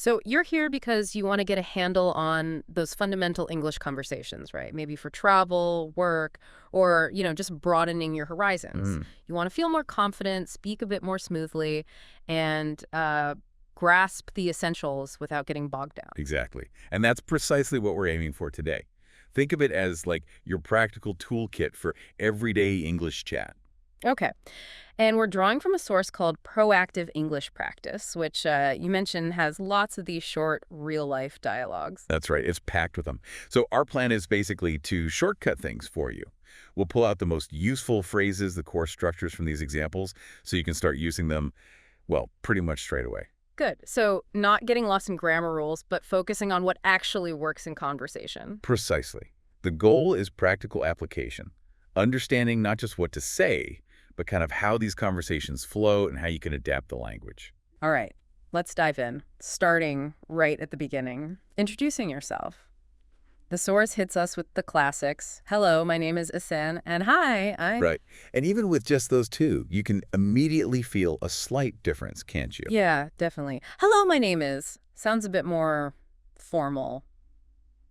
So you're here because you want to get a handle on those fundamental English conversations, right? Maybe for travel, work, or, just broadening your horizons. Mm, You want to feel more confident, speak a bit more smoothly, and grasp the essentials without getting bogged down. exactly. And that's precisely what we're aiming for today. Think of it as like your practical toolkit for everyday English chat. Okay. And we're drawing from a source called Proactive English Practice, which you mentioned has lots of these short, real-life dialogues. That's right. It's packed with them. So our plan is basically to shortcut things for you. We'll pull out the most useful phrases, the core structures from these examples, so you can start using them, well, pretty much straight away. Good. So not getting lost in grammar rules, but focusing on what actually works in conversation. Precisely. The goal is practical application, understanding not just what to say, but kind of how these conversations flow and how you can adapt the language. All right, let's dive in, starting right at the beginning. Introducing yourself. The source hits us with the classics. Hello, my name is Asen, and hi, Right. And even with just those two, you can immediately feel a slight difference, can't you? Yeah, definitely. Hello, my name is. Sounds a bit more formal.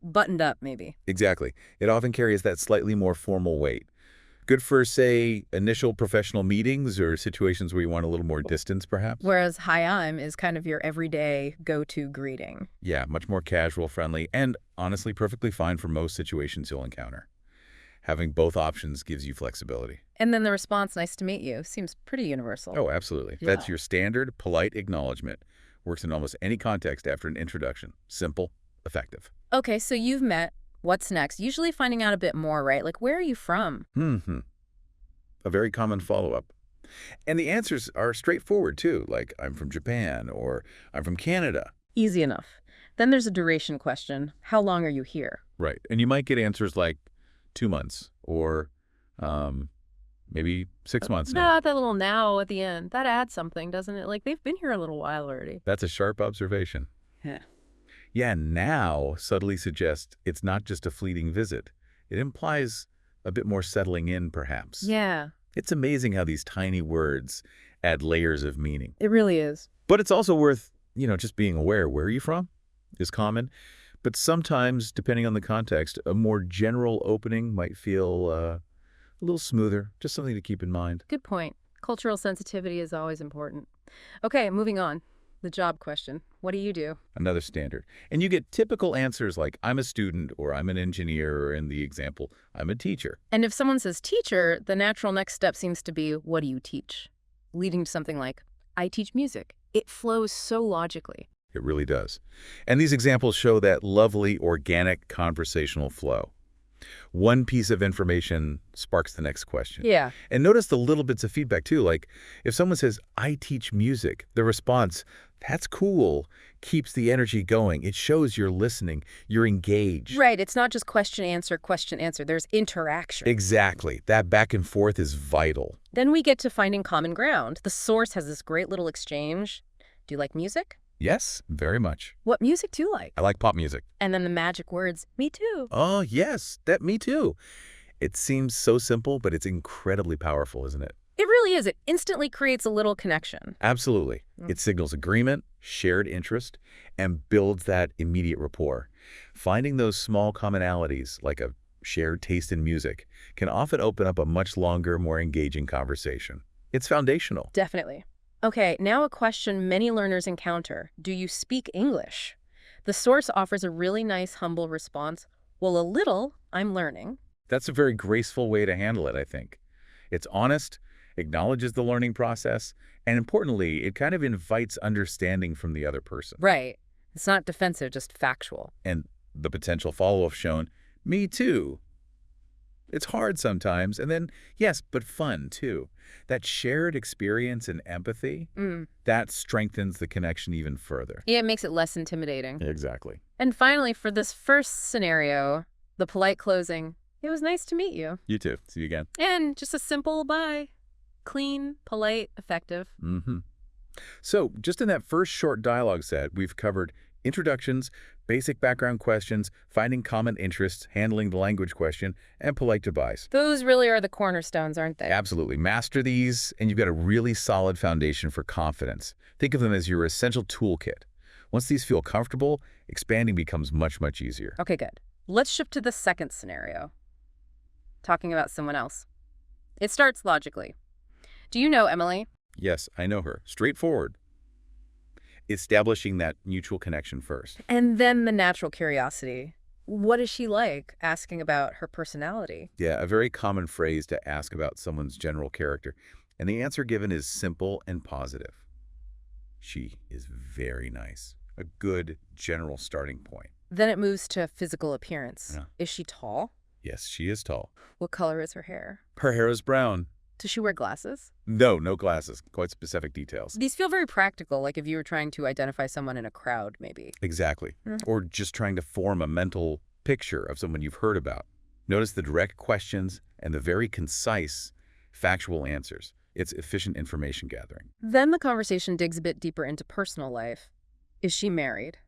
Buttoned up, maybe. Exactly. It often carries that slightly more formal weight. Good for, say, initial professional meetings or situations where you want a little more distance, perhaps. Whereas hi, I'm is kind of your everyday go-to greeting. Yeah, much more casual, friendly, and honestly perfectly fine for most situations you'll encounter. Having both options gives you flexibility. And then the response, nice to meet you, seems pretty universal. Oh, absolutely. Yeah. That's your standard, polite acknowledgement. Works in almost any context after an introduction. Simple, effective. Okay, so you've met. What's next? Usually finding out a bit more, right? Like, where are you from? Hmm. A very common follow-up. And the answers are straightforward, too, like, I'm from Japan, or I'm from Canada. Easy enough. Then there's a duration question. How long are you here? Right. And you might get answers like 2 months, or maybe 6 months now. Nah, that little now at the end. That adds something, doesn't it? Like, they've been here a little while already. That's a sharp observation. Yeah. Yeah, now subtly suggests it's not just a fleeting visit. It implies a bit more settling in, perhaps. Yeah, It's amazing how these tiny words add layers of meaning. it really is. But it's also worth, just being aware where are you from is common. But sometimes, depending on the context, a more general opening might feel a little smoother. Just something to keep in mind. Good point. Cultural sensitivity is always important. Okay, moving on. The job question. What do you do? Another standard. And you get typical answers like, I'm a student, or I'm an engineer, or in the example, I'm a teacher. And if someone says teacher, the natural next step seems to be, what do you teach? Leading to something like, I teach music. It flows so logically. It really does. And these examples show that lovely, organic conversational flow. One piece of information sparks the next question. Yeah. And notice the little bits of feedback, too. Like, if someone says, I teach music, the response, that's cool, keeps the energy going. It shows you're listening, you're engaged. Right. It's not just question, answer, question, answer. There's interaction. Exactly. That back and forth is vital. Then we get to finding common ground. The source has this great little exchange. Do you like music? Yes, very much. What music do you like? I like pop music. And then the magic words, me too. Oh, yes, that me too. It seems so simple, but it's incredibly powerful, isn't it? It really is. It instantly creates a little connection. Absolutely. It signals agreement, shared interest, and builds that immediate rapport. Finding those small commonalities, like a shared taste in music, can often open up a much longer, more engaging conversation. It's foundational. Definitely. Okay, now a question many learners encounter. Do you speak English? The source offers a really nice, humble response. Well, a little, I'm learning. That's a very graceful way to handle it, I think. It's honest, acknowledges the learning process, and importantly, it kind of invites understanding from the other person. Right. It's not defensive, just factual. And the potential follow-up shown, me too. It's hard sometimes, and then, yes, but fun, too. That shared experience and empathy, that strengthens the connection even further. Yeah, it makes it less intimidating. Exactly. And finally, for this first scenario, the polite closing, it was nice to meet you. You too. See you again. And just a simple bye. Clean, polite, effective. So, just in that first short dialogue set, we've covered introductions, basic background questions, finding common interests, handling the language question, and polite goodbyes. Those really are the cornerstones, aren't they? Absolutely. Master these, and you've got a really solid foundation for confidence. Think of them as your essential toolkit. Once these feel comfortable, expanding becomes much, much easier. Okay, good. Let's shift to the second scenario, talking about someone else. It starts logically. Do you know Emily? Yes, I know her. Straightforward. Establishing that mutual connection first. And then the natural curiosity. What is she like? Asking about her personality. Yeah, a very common phrase to ask about someone's general character. And the answer given is simple and positive. She is very nice. A good general starting point. Then it moves to physical appearance. Yeah. Is she tall? Yes, she is tall. What color is her hair? Her hair is brown. Does she wear glasses? No, no glasses. Quite specific details. These feel very practical, like if you were trying to identify someone in a crowd, maybe. Exactly. Mhm. Or just trying to form a mental picture of someone you've heard about. Notice the direct questions and the very concise, factual answers. It's efficient information gathering. Then the conversation digs a bit deeper into personal life. Is she married?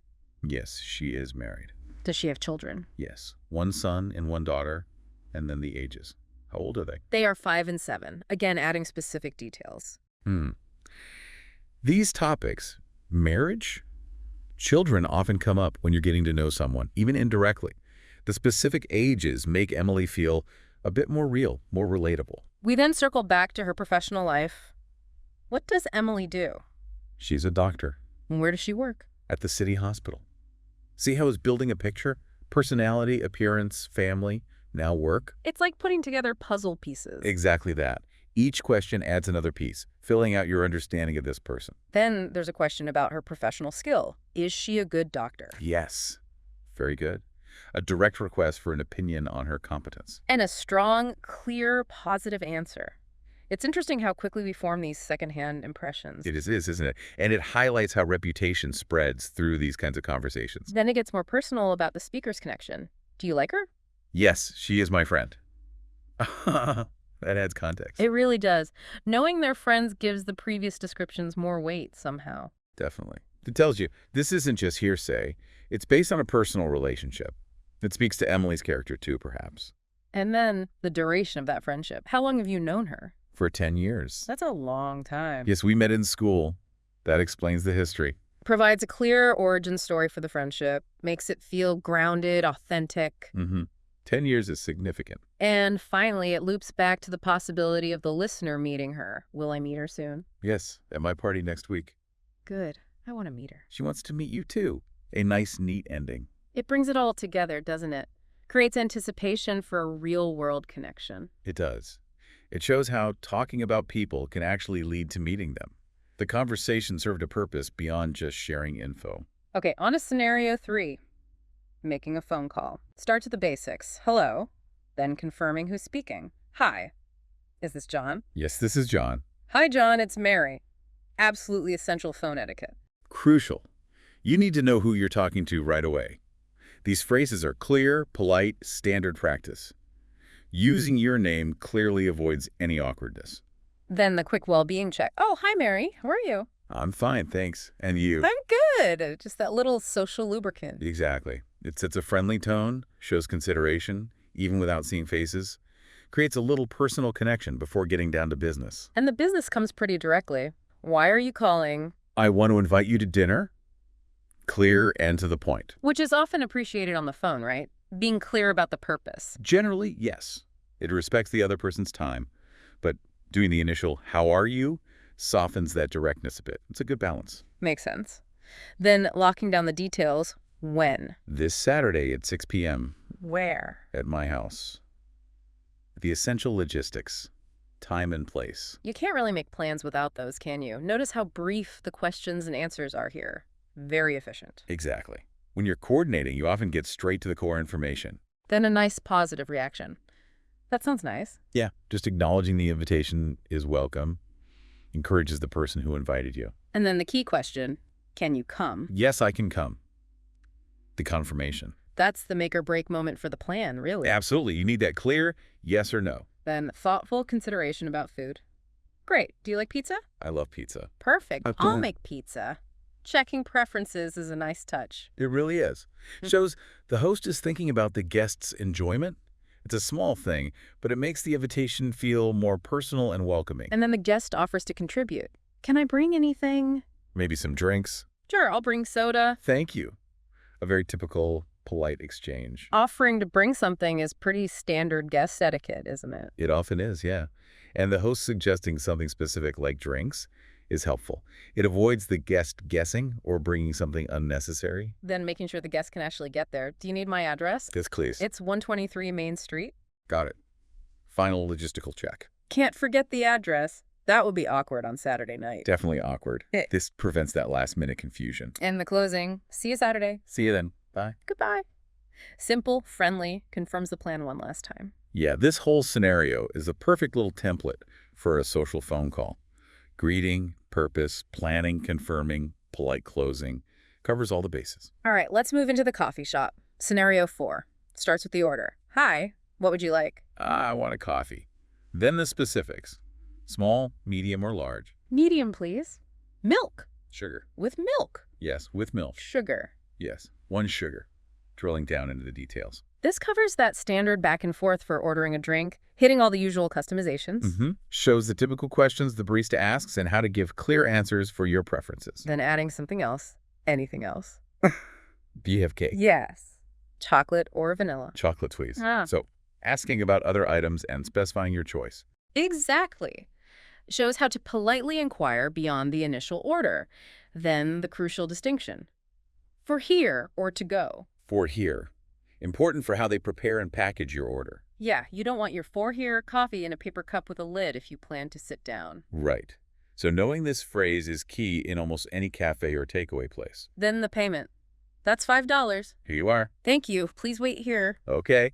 Yes, she is married. Does she have children? Yes. One son and one daughter, and then the ages. How old are they? They are 5 and 7, again adding specific details. These topics, marriage, children often come up when you're getting to know someone, even indirectly. The specific ages make Emily feel a bit more real, more relatable. We then circle back to her professional life. What does Emily do? She's a doctor Where does she work? at the city hospital. See how it's building a picture? Personality, appearance, family, now work. It's like putting together puzzle pieces. Exactly that. Each question adds another piece, filling out your understanding of this person. Then there's a question about her professional skill. Is she a good doctor? Yes. Very good. A direct request for an opinion on her competence. And a strong, clear, positive answer. It's interesting how quickly we form these secondhand impressions. It is, isn't it? And it highlights how reputation spreads through these kinds of conversations. Then it gets more personal about the speaker's connection. Do you like her? Yes, she is my friend. That adds context. It really does. Knowing they're friends gives the previous descriptions more weight somehow. Definitely. It tells you this isn't just hearsay. It's based on a personal relationship. It speaks to Emily's character too, perhaps. And then the duration of that friendship. How long have you known her? For 10 years. That's a long time. Yes, we met in school. That explains the history. Provides a clear origin story for the friendship, makes it feel grounded, authentic. 10 years is significant. And finally, it loops back to the possibility of the listener meeting her. Will I meet her soon? Yes, at my party next week. Good. I want to meet her. She wants to meet you too. A nice, neat ending. It brings it all together, doesn't it? Creates anticipation for a real-world connection. It does. It shows how talking about people can actually lead to meeting them. The conversation served a purpose beyond just sharing info. Okay, on to scenario 3. Making a phone call. Start with the basics. Hello. Then confirming who's speaking. Hi. Is this John? Yes, this is John. Hi, John. It's Mary. Absolutely essential phone etiquette. Crucial. You need to know who you're talking to right away. These phrases are clear, polite, standard practice. Using your name clearly avoids any awkwardness. Then the quick well-being check. Oh, hi, Mary. How are you? I'm fine, thanks. And you? I'm good. Just that little social lubricant. Exactly. It sets a friendly tone, shows consideration, even without seeing faces, creates a little personal connection before getting down to business. And the business comes pretty directly. Why are you calling? I want to invite you to dinner. Clear and to the point. Which is often appreciated on the phone, right? Being clear about the purpose. Generally, yes. It respects the other person's time, but doing the initial, how are you, softens that directness a bit. It's a good balance. Makes sense. Then locking down the details. When? This Saturday at 6 p.m. Where? at my house. The essential logistics, time and place. You can't really make plans without those, can you? Notice how brief the questions and answers are here. Very efficient. Exactly. When you're coordinating, you often get straight to the core information. Then a nice positive reaction. That sounds nice. Yeah, just acknowledging the invitation is welcome, encourages the person who invited you. And then the key question, can you come? Yes, I can come. The confirmation. That's the make or break moment for the plan, really. Absolutely. You need that clear yes or no. Then thoughtful consideration about food. Great. Do you like pizza? I love pizza. Perfect. Okay. I'll make pizza. Checking preferences is a nice touch. It really is. Shows the host is thinking about the guest's enjoyment. It's a small thing, but it makes the invitation feel more personal and welcoming. And then the guest offers to contribute. Can I bring anything? Maybe some drinks, Sure, I'll bring soda. Thank you. A very typical polite exchange. Offering to bring something is pretty standard guest etiquette, isn't it? It often is, yeah. And the host suggesting something specific like drinks is helpful. It avoids the guest guessing or bringing something unnecessary. Then making sure the guest can actually get there. Do you need my address? Yes, please. It's 123 Main Street. Got it. Final logistical check. Can't forget the address. That would be awkward on Saturday night. Definitely awkward. This prevents that last-minute confusion. And the closing. See you Saturday. See you then. Bye. Goodbye. Simple, friendly, confirms the plan one last time. Yeah, this whole scenario is a perfect little template for a social phone call. Greeting, purpose, planning, confirming, polite closing. Covers all the bases. All right, let's move into the coffee shop. Scenario 4. Starts with the order. Hi, what would you like? I want a coffee. Then the specifics. Small, medium, or large. Medium, please. Milk. Sugar. With milk. Yes, with milk. Sugar. Yes, 1 sugar. Drilling down into the details. This covers that standard back and forth for ordering a drink, hitting all the usual customizations. Shows the typical questions the barista asks and how to give clear answers for your preferences. Then adding something else. Anything else. Do you have cake? Yes. Chocolate or vanilla. Chocolate, please. Ah. So, asking about other items and specifying your choice. Exactly. Shows how to politely inquire beyond the initial order. Then the crucial distinction. For here or to go. For here. Important for how they prepare and package your order. Yeah, you don't want your for here coffee in a paper cup with a lid if you plan to sit down. Right. So knowing this phrase is key in almost any cafe or takeaway place. Then the payment. That's $5. Here you are. Thank you. Please wait here. Okay.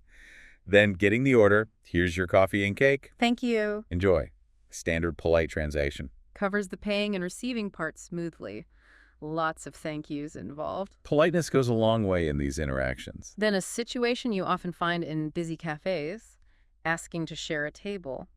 Then getting the order. Here's your coffee and cake. Thank you. Enjoy. Standard polite transaction. Covers the paying and receiving part smoothly. Lots of thank yous involved. Politeness goes a long way in these interactions. Then a situation you often find in busy cafes, asking to share a table.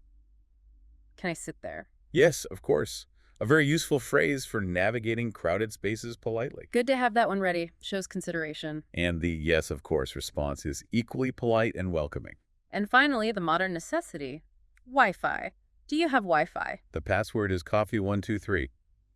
Can I sit there? Yes, of course. A very useful phrase for navigating crowded spaces politely. Good to have that one ready. Shows consideration. And the yes, of course response is equally polite and welcoming. And finally, the modern necessity, Wi-Fi. Do you have Wi-Fi? The password is coffee123.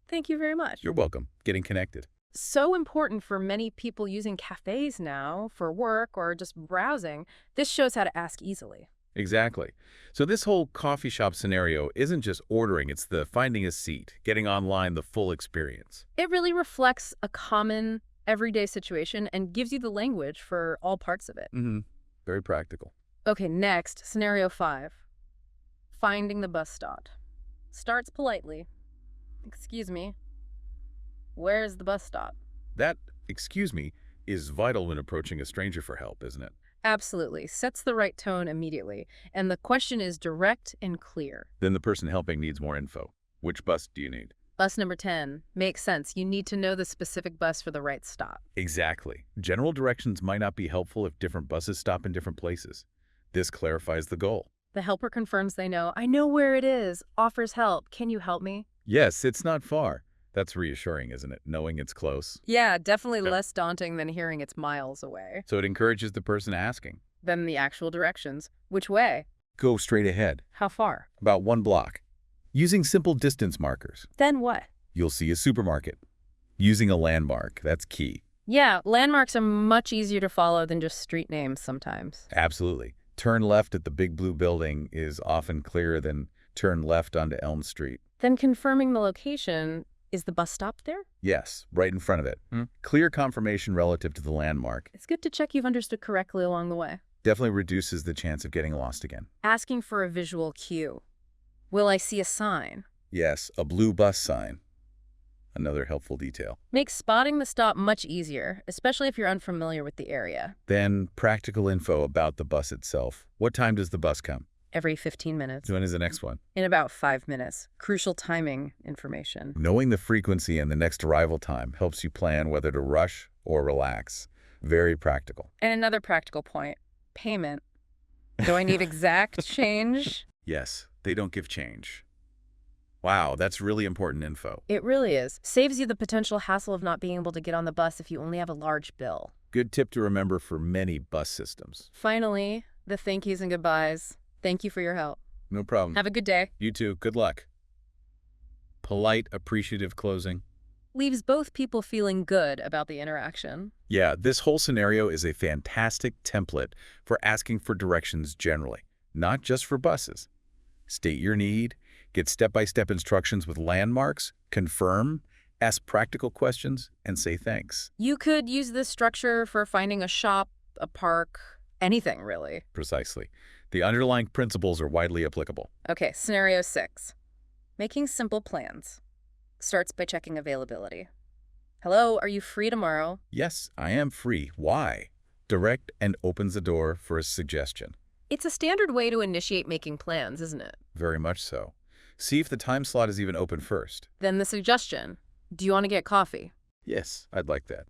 Thank you very much. You're welcome. Getting connected. So important for many people using cafes now for work or just browsing. This shows how to ask easily. Exactly. So this whole coffee shop scenario isn't just ordering, it's the finding a seat, getting online the full experience. It really reflects a common, everyday situation and gives you the language for all parts of it. Very practical. Okay, next, scenario 5. Finding the bus stop. Starts politely. Excuse me. Where's the bus stop? That, excuse me, is vital when approaching a stranger for help, isn't it? Absolutely. Sets the right tone immediately. And the question is direct and clear. Then the person helping needs more info. Which bus do you need? Bus number 10. Makes sense. You need to know the specific bus for the right stop. Exactly. General directions might not be helpful if different buses stop in different places. This clarifies the goal. The helper confirms they know. I know where it is. Offers help. Can you help me? Yes, it's not far. That's reassuring, isn't it? Knowing it's close. Yeah, definitely less daunting than hearing it's miles away. So it encourages the person asking. Then the actual directions. Which way? Go straight ahead. How far? About 1 block. Using simple distance markers. Then what? You'll see a supermarket. Using a landmark. That's key. Yeah, landmarks are much easier to follow than just street names sometimes. Absolutely. Turn left at the big blue building is often clearer than turn left onto Elm Street. Then confirming the location, is the bus stop there? Yes, right in front of it. Clear confirmation relative to the landmark. It's good to check you've understood correctly along the way. Definitely reduces the chance of getting lost again. Asking for a visual cue. Will I see a sign? Yes, a blue bus sign. Another helpful detail. Makes spotting the stop much easier, especially if you're unfamiliar with the area. Then practical info about the bus itself. What time does the bus come? Every 15 minutes. When is the next one? In about 5 minutes. Crucial timing information. Knowing the frequency and the next arrival time helps you plan whether to rush or relax. Very practical. And another practical point, payment. Do I need exact change? Yes, they don't give change. Wow, that's really important info. It really is. Saves you the potential hassle of not being able to get on the bus if you only have a large bill. Good tip to remember for many bus systems. Finally, the thank yous and goodbyes. Thank you for your help. No problem. Have a good day. You too. Good luck. Polite, appreciative closing. Leaves both people feeling good about the interaction. Yeah, this whole scenario is a fantastic template for asking for directions generally, not just for buses. State your need, get step-by-step instructions with landmarks, confirm, ask practical questions, and say thanks. You could use this structure for finding a shop, a park, anything really. Precisely. The underlying principles are widely applicable. Okay, scenario 6. Making simple plans. Starts by checking availability. Hello, are you free tomorrow? Yes, I am free. Why? Direct and opens the door for a suggestion. It's a standard way to initiate making plans, isn't it? Very much so. See if the time slot is even open first. Then the suggestion. Do you want to get coffee? Yes, I'd like that.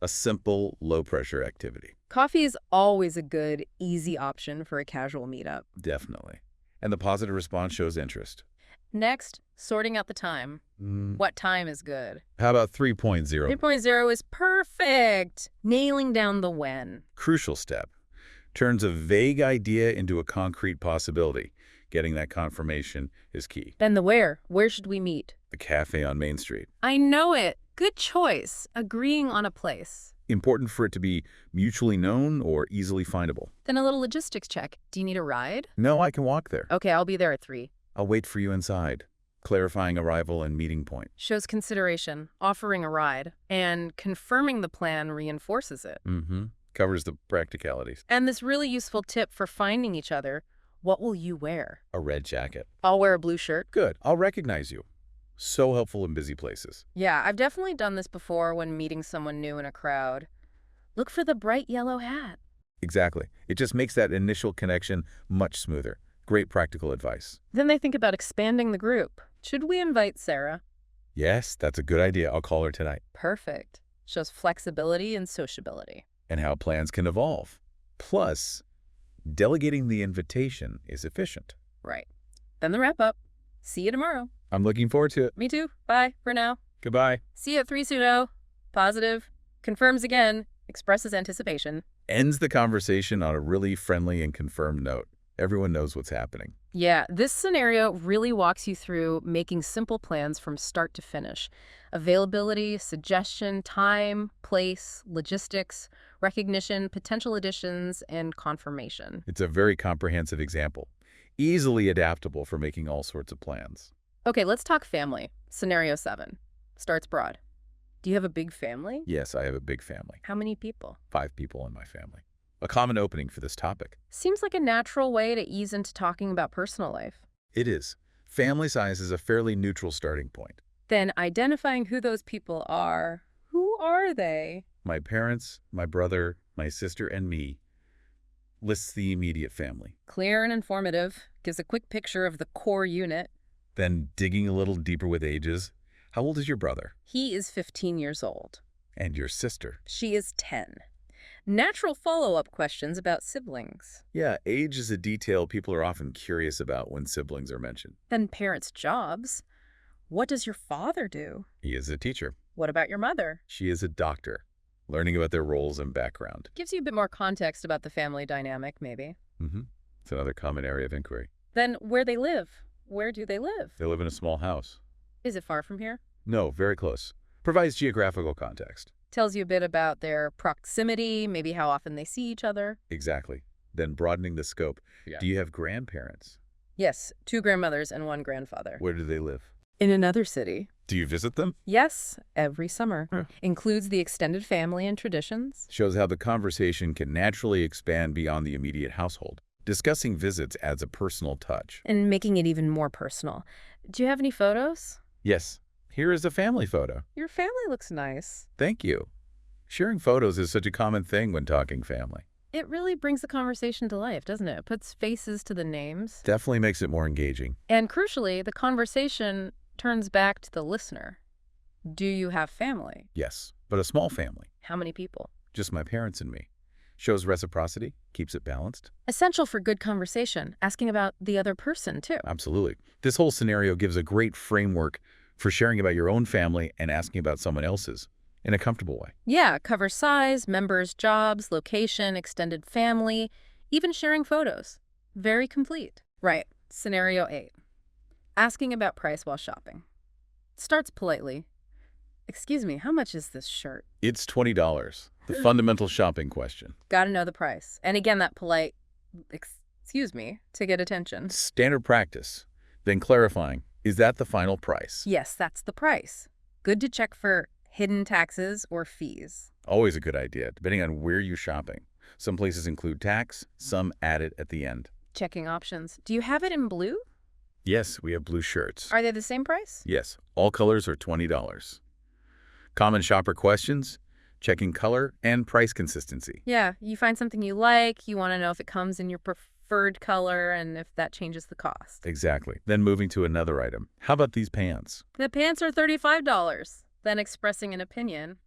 A simple, low-pressure activity. Coffee is always a good, easy option for a casual meetup. Definitely. And the positive response shows interest. Next, sorting out the time. What time is good? How about 3.0? 3.0 is perfect. Nailing down the when. Crucial step. Turns a vague idea into a concrete possibility. Getting that confirmation is key. Then the where. Where should we meet? The cafe on Main Street. I know it. Good choice. Agreeing on a place. Important for it to be mutually known or easily findable. Then a little logistics check. Do you need a ride? No, I can walk there. Okay, I'll be there at 3. I'll wait for you inside. Clarifying arrival and meeting point. Shows consideration, offering a ride, and confirming the plan reinforces it. Covers the practicalities. And this really useful tip for finding each other. What will you wear? A red jacket. I'll wear a blue shirt. Good. I'll recognize you. So helpful in busy places. Yeah, I've definitely done this before when meeting someone new in a crowd. Look for the bright yellow hat. Exactly. It just makes that initial connection much smoother. Great practical advice. Then they think about expanding the group. Should we invite Sarah? Yes, that's a good idea. I'll call her tonight. Perfect. Shows flexibility and sociability. And how plans can evolve. Plus, delegating the invitation is efficient. Right. Then the wrap-up. See you tomorrow. I'm looking forward to it. Me too. Bye for now. Goodbye. See you at 3 pseudo. Positive. Confirms again. Expresses anticipation. Ends the conversation on a really friendly and confirmed note. Everyone knows what's happening. Yeah, this scenario really walks you through making simple plans from start to finish. Availability, suggestion, time, place, logistics, recognition, potential additions, and confirmation. It's a very comprehensive example. Easily adaptable for making all sorts of plans. Okay, let's talk family. Scenario 7. Starts broad. Do you have a big family? Yes, I have a big family. How many people? 5 people in my family. A common opening for this topic. Seems like a natural way to ease into talking about personal life. It is. Family size is a fairly neutral starting point. Then identifying who those people are. Who are they? My parents, my brother, my sister, and me lists the immediate family. Clear and informative. Gives a quick picture of the core unit. Then digging a little deeper with ages. How old is your brother? He is 15 years old. And your sister? She is 10. Natural follow-up questions about siblings. Yeah, age is a detail people are often curious about when siblings are mentioned. Then parents' jobs. What does your father do? He is a teacher. What about your mother? She is a doctor. Learning about their roles and background. Gives you a bit more context about the family dynamic, maybe. It's another common area of inquiry. Then where they live. Where do they live? They live in a small house. Is it far from here? No, very close. Provides geographical context. Tells you a bit about their proximity, maybe how often they see each other. Exactly. Then broadening the scope. Yeah. Do you have grandparents? Yes, 2 grandmothers and 1 grandfather. Where do they live? In another city. Do you visit them? Yes, every summer. Huh. Includes the extended family and traditions. Shows how the conversation can naturally expand beyond the immediate household. Discussing visits adds a personal touch. And making it even more personal. Do you have any photos? Yes, here is a family photo. Your family looks nice. Thank you. Sharing photos is such a common thing when talking family. It really brings the conversation to life, doesn't it? It puts faces to the names. Definitely makes it more engaging. And crucially, the conversation turns back to the listener. Do you have family? Yes, but a small family. How many people? Just my parents and me. Shows reciprocity, keeps it balanced. Essential for good conversation, asking about the other person, too. Absolutely. This whole scenario gives a great framework for sharing about your own family and asking about someone else's in a comfortable way. Yeah, covers size, members, jobs, location, extended family, even sharing photos. Very complete. Right. Scenario 8. Asking about price while shopping. Starts politely. Excuse me, how much is this shirt? It's $20. The fundamental shopping question. Gotta know the price. And again, that polite, excuse me, to get attention. Standard practice. Then clarifying, is that the final price? Yes, that's the price. Good to check for hidden taxes or fees. Always a good idea, depending on where you're shopping. Some places include tax, some add it at the end. Checking options. Do you have it in blue? Yes, we have blue shirts. Are they the same price? Yes, all colors are $20. Common shopper questions, checking color and price consistency. Yeah, you find something you like, you want to know if it comes in your preferred color and if that changes the cost. Exactly. Then moving to another item. How about these pants? The pants are $35. Then expressing an opinion.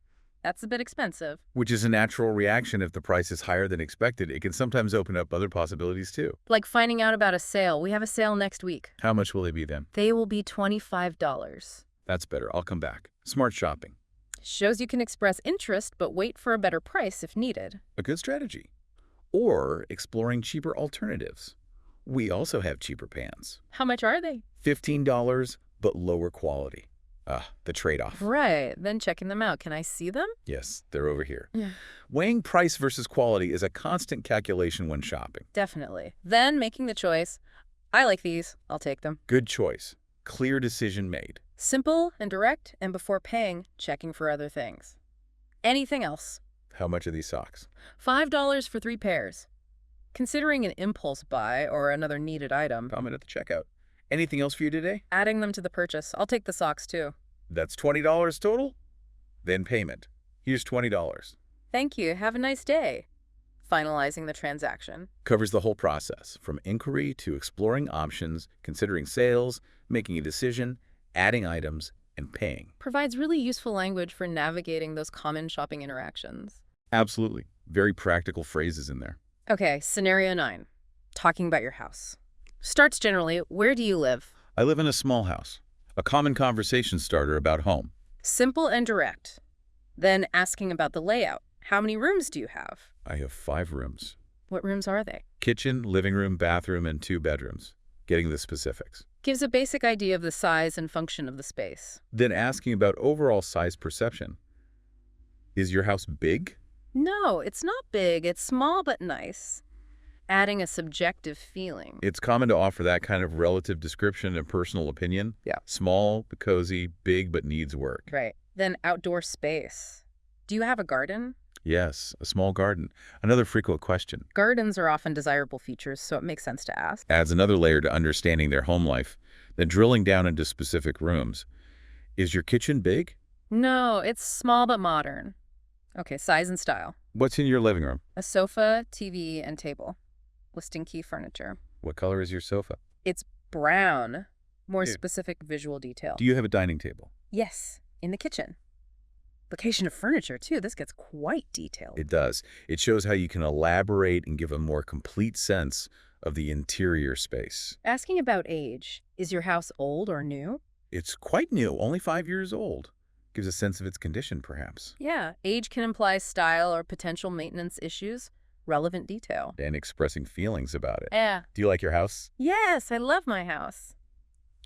That's a bit expensive. Which is a natural reaction if the price is higher than expected. It can sometimes open up other possibilities too. Like finding out about a sale. We have a sale next week. How much will they be then? They will be $25. That's better. I'll come back. Smart shopping. Shows you can express interest, but wait for a better price if needed. A good strategy. Or exploring cheaper alternatives. We also have cheaper pants. How much are they? $15, but lower quality. The trade-off. Right, then checking them out. Can I see them? Yes, they're over here. Yeah. Weighing price versus quality is a constant calculation when shopping. Definitely. Then making the choice. I like these. I'll take them. Good choice. Clear decision made. Simple and direct, and before paying, checking for other things. Anything else? How much are these socks? $5 for 3 pairs. Considering an impulse buy or another needed item, Comment at the checkout. Anything else for you today? adding them to the purchase. I'll take the socks too. That's $20 total? Then payment. Here's $20. Thank you. Have a nice day. Finalizing the transaction. Covers the whole process, from inquiry to exploring options, considering sales, making a decision, adding items, and paying. Provides really useful language for navigating those common shopping interactions. Absolutely. Very practical phrases in there. Okay, scenario 9. Talking about your house. Starts generally, where do you live? I live in a small house. A common conversation starter about home. Simple and direct. Then asking about the layout. How many rooms do you have? I have 5 rooms. What rooms are they? Kitchen, living room, bathroom, and 2 bedrooms. Getting the specifics. Gives a basic idea of the size and function of the space. Then asking about overall size perception. Is your house big? No, it's not big. It's small but nice. Adding a subjective feeling. It's common to offer that kind of relative description and personal opinion. Yeah. Small but cozy, big but needs work. Right. Then outdoor space. Do you have a garden? Yes, a small garden. Another frequent question. Gardens are often desirable features, so it makes sense to ask. Adds another layer to understanding their home life. Then drilling down into specific rooms. Is your kitchen big? No, it's small but modern. Okay, size and style. What's in your living room? A sofa, TV, and table. Listing key furniture. What color is your sofa? It's brown. More Ew. specific visual detail. Do you have a dining table? Yes, in the kitchen. Location of furniture, too. This gets quite detailed. It does. It shows how you can elaborate and give a more complete sense of the interior space. Asking about age. Is your house old or new? It's quite new, only 5 years old. Gives a sense of its condition, perhaps. Yeah, age can imply style or potential maintenance issues. Relevant detail. And expressing feelings about it. Yeah. Do you like your house? Yes, I love my house.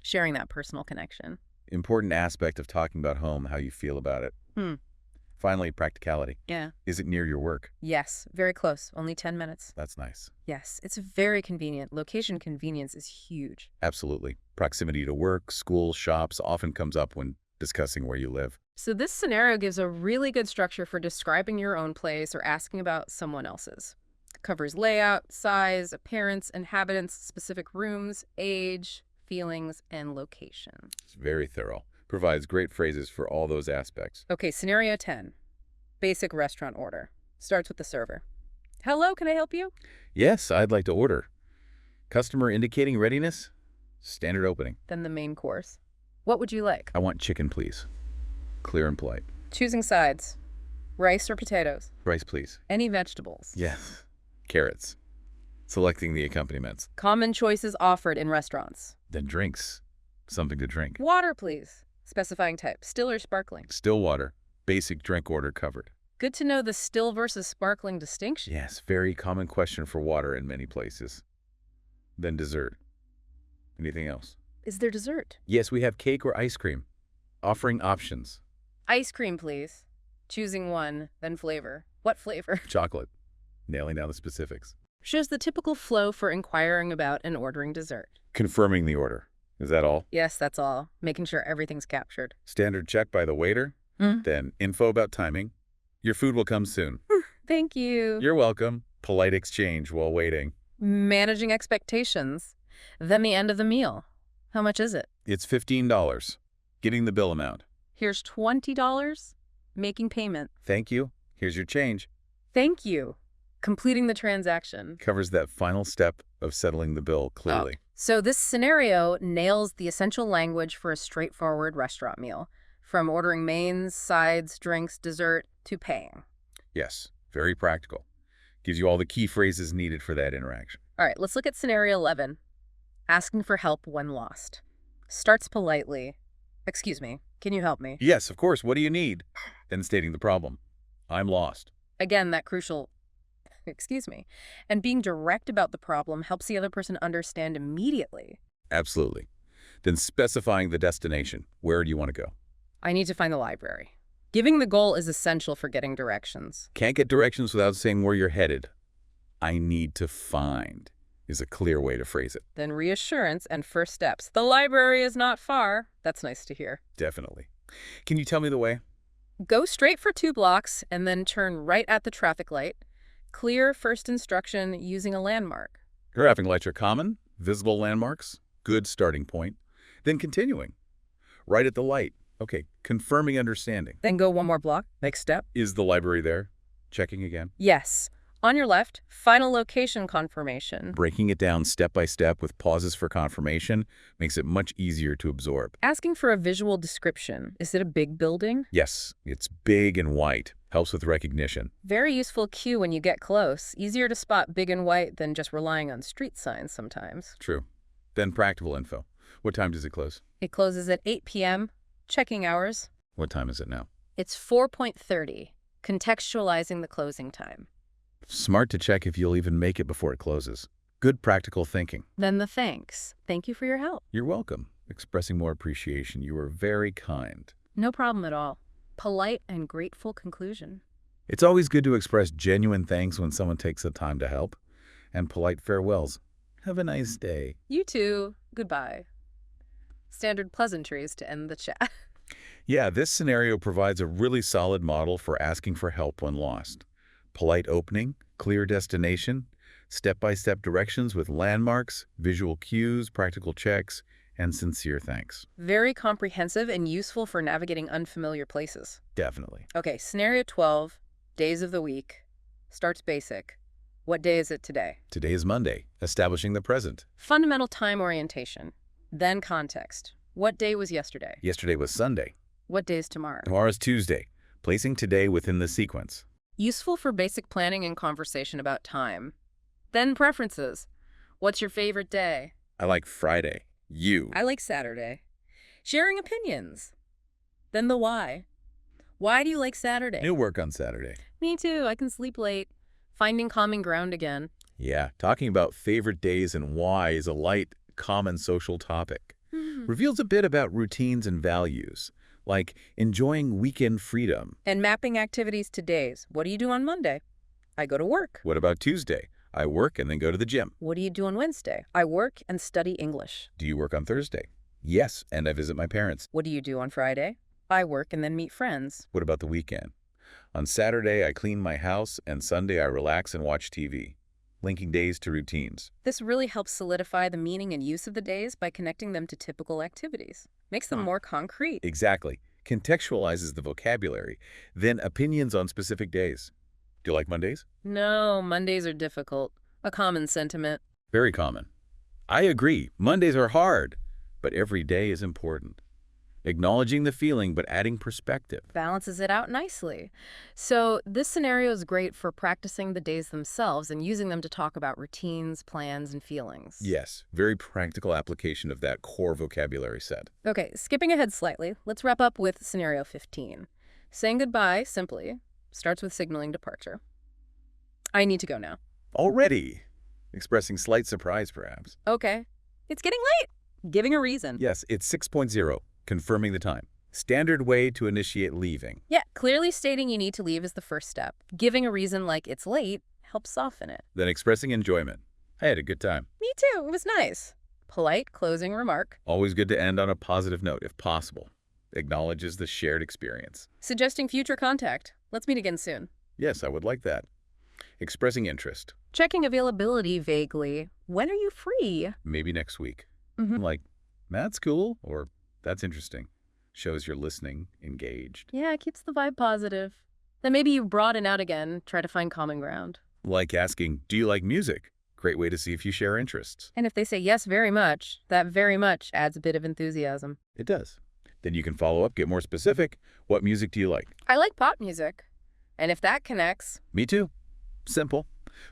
Sharing that personal connection. Important aspect of talking about home, how you feel about it. Finally, practicality. Yeah. Is it near your work? Yes, very close. Only 10 minutes. That's nice. Yes, it's very convenient. Location convenience is huge. Absolutely. Proximity to work, school, shops often comes up when discussing where you live. So this scenario gives a really good structure for describing your own place or asking about someone else's. It covers layout, size, appearance, inhabitants, specific rooms, age, feelings, and location. It's very thorough. Provides great phrases for all those aspects. Okay, scenario 10. Basic restaurant order. Starts with the server. Hello, can I help you? Yes, I'd like to order. Customer indicating readiness? Standard opening. Then the main course. What would you like? I want chicken, please. Clear and polite. Choosing sides. Rice or potatoes? Rice, please. Any vegetables? Yes. Carrots. Selecting the accompaniments. Common choices offered in restaurants. Then drinks. Something to drink. Water, please. Specifying type. Still or sparkling? Still water. Basic drink order covered. Good to know the still versus sparkling distinction. Yes, very common question for water in many places. Then dessert. Anything else? Is there dessert? Yes, we have cake or ice cream. Offering options. Ice cream, please. Choosing one, then flavor. What flavor? Chocolate. Nailing down the specifics. Shows the typical flow for inquiring about and ordering dessert. Confirming the order. Is that all? Yes, that's all. Making sure everything's captured. Standard check by the waiter. Then info about timing. Your food will come soon. Thank you. You're welcome. Polite exchange while waiting. Managing expectations. Then the end of the meal. How much is it? It's $15. Getting the bill amount. Here's $20. Making payment. Thank you. Here's your change. Thank you. Completing the transaction. Covers that final step of settling the bill clearly. Oh. So this scenario nails the essential language for a straightforward restaurant meal, from ordering mains, sides, drinks, dessert, to paying. Yes, very practical. Gives you all the key phrases needed for that interaction. All right, let's look at scenario 11. Asking for help when lost. Starts politely. Excuse me, can you help me? Yes, of course. What do you need? Then stating the problem. I'm lost. Again, that crucial, excuse me. And being direct about the problem helps the other person understand immediately. Absolutely. Then specifying the destination. Where do you want to go? I need to find the library. Giving the goal is essential for getting directions. Can't get directions without saying where you're headed. I need to find is a clear way to phrase it. Then reassurance and first steps. The library is not far. That's nice to hear. Definitely. Can you tell me the way? Go straight for 2 blocks and then turn right at the traffic light. Clear first instruction using a landmark. Traffic lights are common, visible landmarks, good starting point. Then continuing. Right at the light. Okay, confirming understanding. Then go 1 more block. Next step. Is the library there? Checking again. Yes. On your left, final location confirmation. Breaking it down step by step with pauses for confirmation makes it much easier to absorb. Asking for a visual description. Is it a big building? Yes, it's big and white. Helps with recognition. Very useful cue when you get close. Easier to spot big and white than just relying on street signs sometimes. True. Then practical info. What time does it close? It closes at 8 p.m. Checking hours. What time is it now? It's 4:30. Contextualizing the closing time. Smart to check if you'll even make it before it closes. Good practical thinking. Then the thanks. Thank you for your help. You're welcome. Expressing more appreciation. You were very kind. No problem at all. Polite and grateful conclusion. It's always good to express genuine thanks when someone takes the time to help. And polite farewells. Have a nice day. You too. Goodbye. Standard pleasantries to end the chat. Yeah, this scenario provides a really solid model for asking for help when lost. Polite opening, clear destination, step-by-step directions with landmarks, visual cues, practical checks, and sincere thanks. Very comprehensive and useful for navigating unfamiliar places. Definitely. Okay, scenario 12, days of the week. Starts basic. What day is it today? Today is Monday, establishing the present. Fundamental time orientation. Then context. What day was yesterday? Yesterday was Sunday. What day is tomorrow? Tomorrow is Tuesday, placing today within the sequence. Useful for basic planning and conversation about time. Then preferences. What's your favorite day? I like Friday. You. I like Saturday. Sharing opinions. Then the why. Why do you like Saturday? New work on Saturday. Me too. I can sleep late. Finding common ground again. Yeah, talking about favorite days and why is a light, common social topic. Reveals a bit about routines and values, like enjoying weekend freedom. And mapping activities to days. What do you do on Monday? I go to work. What about Tuesday? I work and then go to the gym. What do you do on Wednesday? I work and study English. Do you work on Thursday? Yes, and I visit my parents. What do you do on Friday? I work and then meet friends. What about the weekend? On Saturday, I clean my house, and Sunday, I relax and watch TV. Linking days to routines. This really helps solidify the meaning and use of the days by connecting them to typical activities. Makes them more concrete. Exactly. Contextualizes the vocabulary. Then opinions on specific days. Do you like Mondays? No, Mondays are difficult. A common sentiment. Very common. I agree. Mondays are hard, but every day is important. Acknowledging the feeling, but adding perspective. Balances it out nicely. So this scenario is great for practicing the days themselves and using them to talk about routines, plans, and feelings. Yes, very practical application of that core vocabulary set. Okay, skipping ahead slightly, let's wrap up with scenario 15. Saying goodbye, simply, starts with signaling departure. I need to go now. Already! Expressing slight surprise, perhaps. Okay. It's getting late. Giving a reason. Yes, it's 6.0. Confirming the time. Standard way to initiate leaving. Yeah, clearly stating you need to leave is the first step. Giving a reason like it's late helps soften it. Then expressing enjoyment. I had a good time. Me too, it was nice. Polite closing remark. Always good to end on a positive note, if possible. Acknowledges the shared experience. Suggesting future contact. Let's meet again soon. Yes, I would like that. Expressing interest. Checking availability vaguely. When are you free? Maybe next week. Mm-hmm. Like, that's cool, or that's interesting. Shows you're listening, engaged. Yeah, it keeps the vibe positive. Then maybe you broaden out again, try to find common ground. Like asking, do you like music? Great way to see if you share interests. And if they say yes, very much, that very much adds a bit of enthusiasm. It does. Then you can follow up, get more specific. What music do you like? I like pop music. And if that connects, Me too. Simple.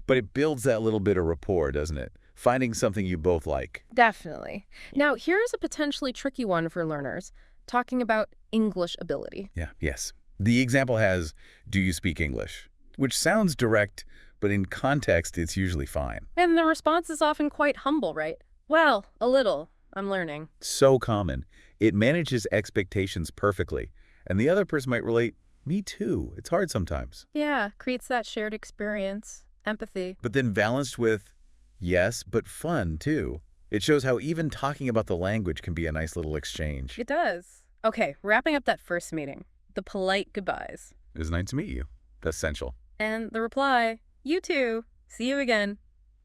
But it builds that little bit of rapport, doesn't it? Finding something you both like. definitely. Now, here's a potentially tricky one for learners, talking about English ability. Yeah, yes. The example has, do you speak English? Which sounds direct, but in context, it's usually fine. And the response is often quite humble, right? Well, a little. I'm learning. So common. It manages expectations perfectly. And the other person might relate, me too. It's hard sometimes. Yeah, creates that shared experience, empathy. But then balanced with, yes, but fun too. It shows how even talking about the language can be a nice little exchange. It does. Okay, wrapping up that first meeting. The polite goodbyes. It was nice to meet you. That's essential. And the reply, you too. See you again.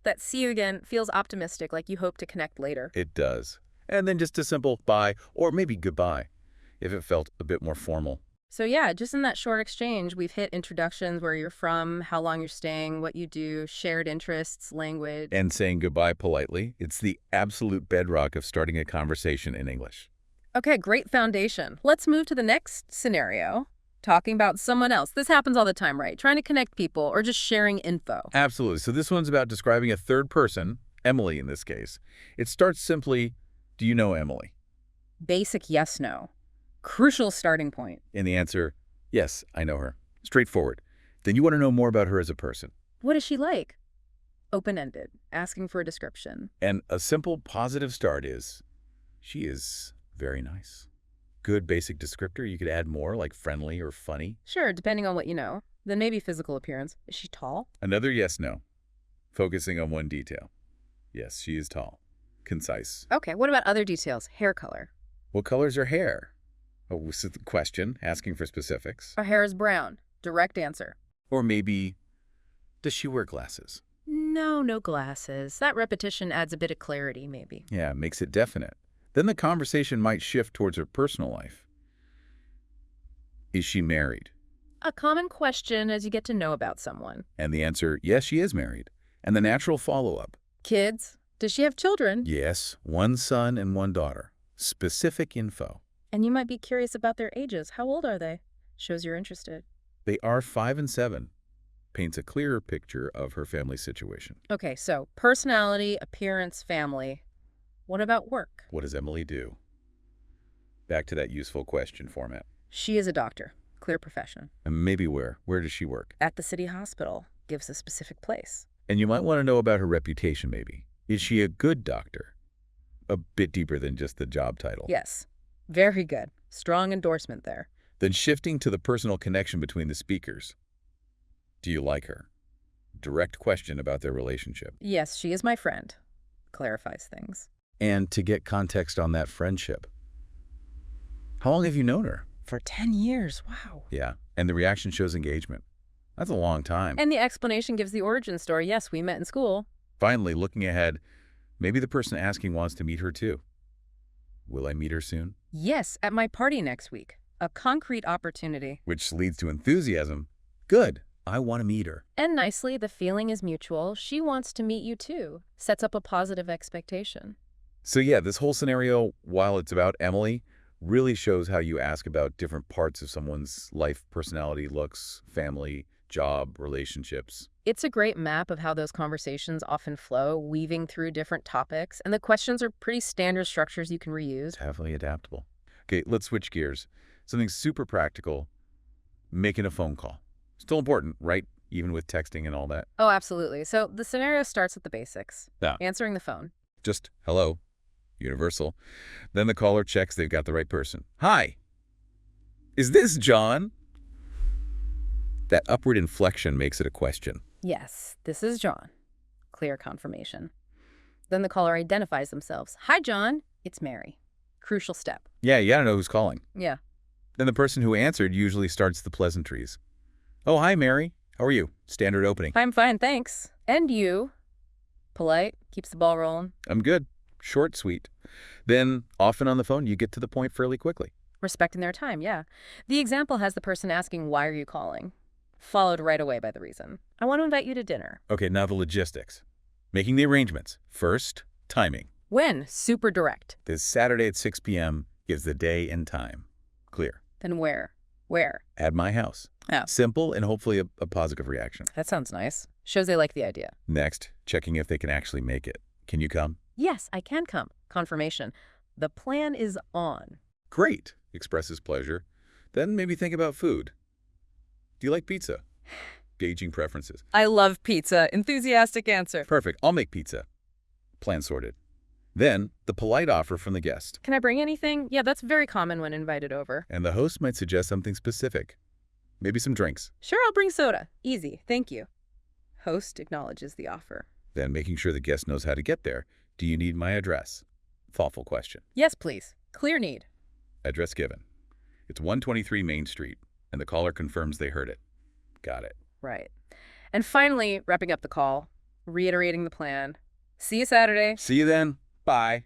That see you again feels optimistic, like you hope to connect later. It does. And then just a simple bye, or maybe goodbye, if it felt a bit more formal. So yeah, just in that short exchange, we've hit introductions, where you're from, how long you're staying, what you do, shared interests, language. And saying goodbye politely, it's the absolute bedrock of starting a conversation in English. Okay, great foundation. Let's move to the next scenario, talking about someone else. This happens all the time, right? Trying to connect people or just sharing info. Absolutely. So this one's about describing a third person, Emily in this case. It starts simply, do you know Emily? Basic yes, no. Crucial starting point. And the answer, yes, I know her. Straightforward. Then you want to know more about her as a person. What is she like? Open-ended, asking for a description. And a simple positive start is, she is very nice. Good basic descriptor. You could add more, like friendly or funny. Sure, depending on what you know. Then maybe physical appearance. Is she tall? Another yes, no. Focusing on one detail. Yes, she is tall. Concise. Okay, what about other details? Hair color. What color's her hair? Oh, this is the question, asking for specifics. Her hair is brown. Direct answer. Or maybe, does she wear glasses? No, no glasses. That repetition adds a bit of clarity, maybe. Yeah, makes it definite. Then the conversation might shift towards her personal life. Is she married? A common question as you get to know about someone. And the answer, yes, she is married. And the natural follow-up, Kids? Does she have children? yes, one son and one daughter. Specific info. And you might be curious about their ages. How old are they? Shows you're interested. They are 5 and 7. Paints a clearer picture of her family situation. Okay, so personality, appearance, family. What about work? What does Emily do? Back to that useful question format. She is a doctor. Clear profession. And maybe where? Where does she work? At the city hospital. Gives a specific place. And you might want to know about her reputation, maybe. Is she a good doctor? A bit deeper than just the job title. Yes. Very good. Strong endorsement there. Then shifting to the personal connection between the speakers. Do you like her? Direct question about their relationship. Yes, she is my friend. Clarifies things. And to get context on that friendship. How long have you known her? For 10 years. Wow. Yeah, and the reaction shows engagement. That's a long time. And the explanation gives the origin story. Yes, we met in school. Finally, looking ahead, maybe the person asking wants to meet her too. Will I meet her soon? Yes, at my party next week. A concrete opportunity. Which leads to enthusiasm. Good. I want to meet her. And nicely, the feeling is mutual. She wants to meet you too. Sets up a positive expectation. So yeah, this whole scenario, while it's about Emily, really shows how you ask about different parts of someone's life, personality, looks, family, job, relationships. It's a great map of how those conversations often flow, weaving through different topics. And the questions are pretty standard structures you can reuse. Definitely adaptable. Okay, let's switch gears. Something super practical, making a phone call. Still important, right? Even with texting and all that. Oh, absolutely. So the scenario starts with the basics. Yeah. Answering the phone. Just, hello, universal. Then the caller checks they've got the right person. Hi, Is this John? That upward inflection makes it a question. Yes, this is John. Clear confirmation. Then the caller identifies themselves. Hi, John. It's Mary. Crucial step. Yeah, you gotta know who's calling. Yeah. Then the person who answered usually starts the pleasantries. Oh, hi, Mary. How are you? Standard opening. I'm fine, thanks. And you? Polite, keeps the ball rolling. I'm good. Short, sweet. Then, often on the phone, you get to the point fairly quickly. Respecting their time, yeah. The example has the person asking, why are you calling? Followed right away by the reason. I want to invite you to dinner. Okay, now the logistics. Making the arrangements. First, timing. When? Super direct. This Saturday at 6 p.m. gives the day and time. Clear. Then where? Where? At my house. Oh. Simple and hopefully a positive reaction. That sounds nice. Shows they like the idea. Next, checking if they can actually make it. Can you come? Yes, I can come. Confirmation. The plan is on. Great, expresses pleasure. Then maybe think about food. Do you like pizza? Gauging preferences. I love pizza. Enthusiastic answer. Perfect, I'll make pizza. Plan sorted. Then, the polite offer from the guest. Can I bring anything? Yeah, that's very common when invited over. And the host might suggest something specific. Maybe some drinks. Sure, I'll bring soda. Easy, thank you. Host acknowledges the offer. Then making sure the guest knows how to get there. Do you need my address? Thoughtful question. Yes, please. Clear need. Address given. It's 123 Main Street, and the caller confirms they heard it. Got it. Right. And finally, wrapping up the call, reiterating the plan. See you Saturday. See you then. Bye.